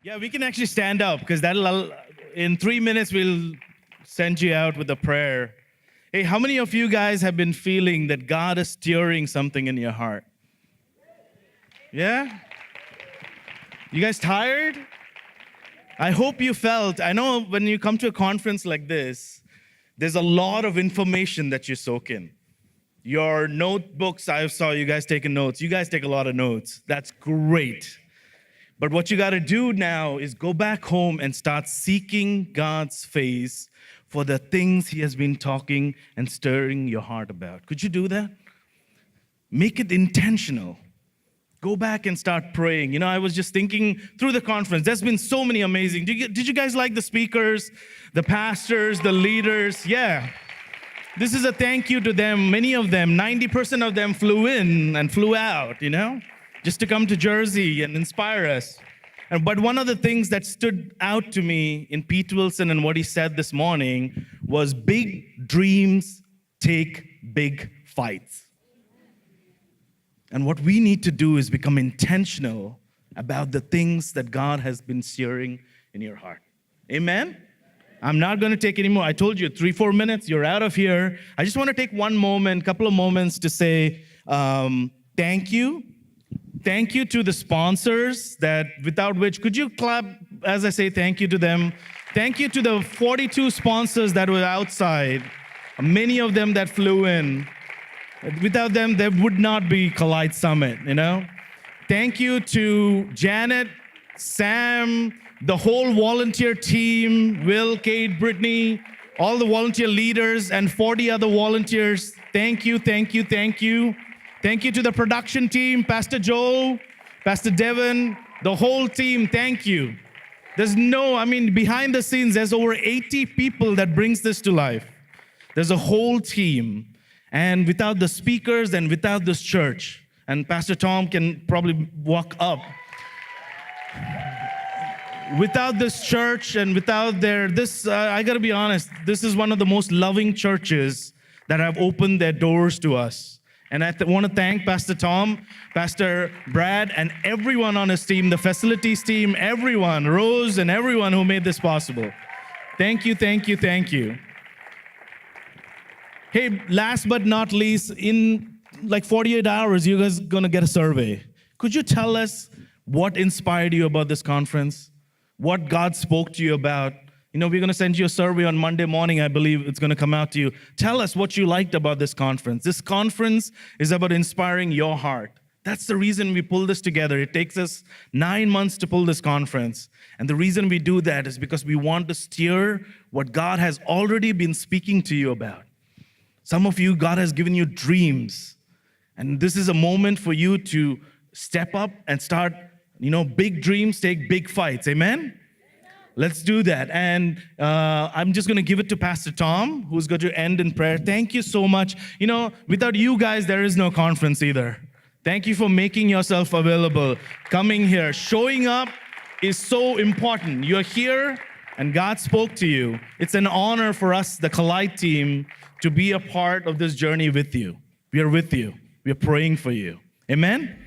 Yeah, we can actually stand up because in 3 minutes, we'll send you out with a prayer. Hey, how many of you guys have been feeling that God is stirring something in your heart? Yeah? You guys tired? I hope you felt, I know when you come to a conference like this, there's a lot of information that you soak in. Your notebooks, I saw you guys taking notes. You guys take a lot of notes. That's great. But what you got to do now is go back home and start seeking God's face for the things He has been talking and stirring your heart about. Could you do that? Make it intentional. Go back and start praying. You know, I was just thinking through the conference, there's been so many amazing. Did you guys like the speakers, the pastors, the leaders? Yeah. This is a thank you to them. Many of them, 90% of them flew in and flew out, you know, just to come to Jersey and inspire us. But one of the things that stood out to me in Pete Wilson and what he said this morning was big dreams take big fights. And what we need to do is become intentional about the things that God has been stirring in your heart. Amen? I'm not going to take any more. I told you 3-4 minutes, you're out of here. I just want to take couple of moments to say thank you. Thank you to the sponsors without which, could you clap as I say thank you to them? Thank you to the 42 sponsors that were outside, many of them that flew in. Without them, there would not be Collyde Summit, you know? Thank you to Janet, Sam, the whole volunteer team, Will, Kate, Brittany, all the volunteer leaders, and 40 other volunteers. Thank you, thank you, thank you. Thank you to the production team, Pastor Joel, Pastor Devin, the whole team, thank you. Behind the scenes, there's over 80 people that brings this to life. There's a whole team. And without the speakers and without this church, and Pastor Tom can probably walk up. Without this church and without I gotta be honest, this is one of the most loving churches that have opened their doors to us. And I want to thank Pastor Tom, Pastor Brad, and everyone on his team, the facilities team, everyone, Rose, and everyone who made this possible. Thank you, thank you, thank you. Hey, last but not least, in like 48 hours, you guys are going to get a survey. Could you tell us what inspired you about this conference? What God spoke to you about? You know, we're going to send you a survey on Monday morning. I believe it's going to come out to you. Tell us what you liked about this conference. This conference is about inspiring your heart. That's the reason we pull this together. It takes us 9 months to pull this conference. And the reason we do that is because we want to steer what God has already been speaking to you about. Some of you, God has given you dreams. And this is a moment for you to step up and start, big dreams take big fights. Amen? Let's do that. And I'm just going to give it to Pastor Tom, who's going to end in prayer. Thank you so much. Without you guys, there is no conference either. Thank you for making yourself available, coming here. Showing up is so important. You're here, and God spoke to you. It's an honor for us, the Collyde team, to be a part of this journey with you. We are with you. We are praying for you. Amen?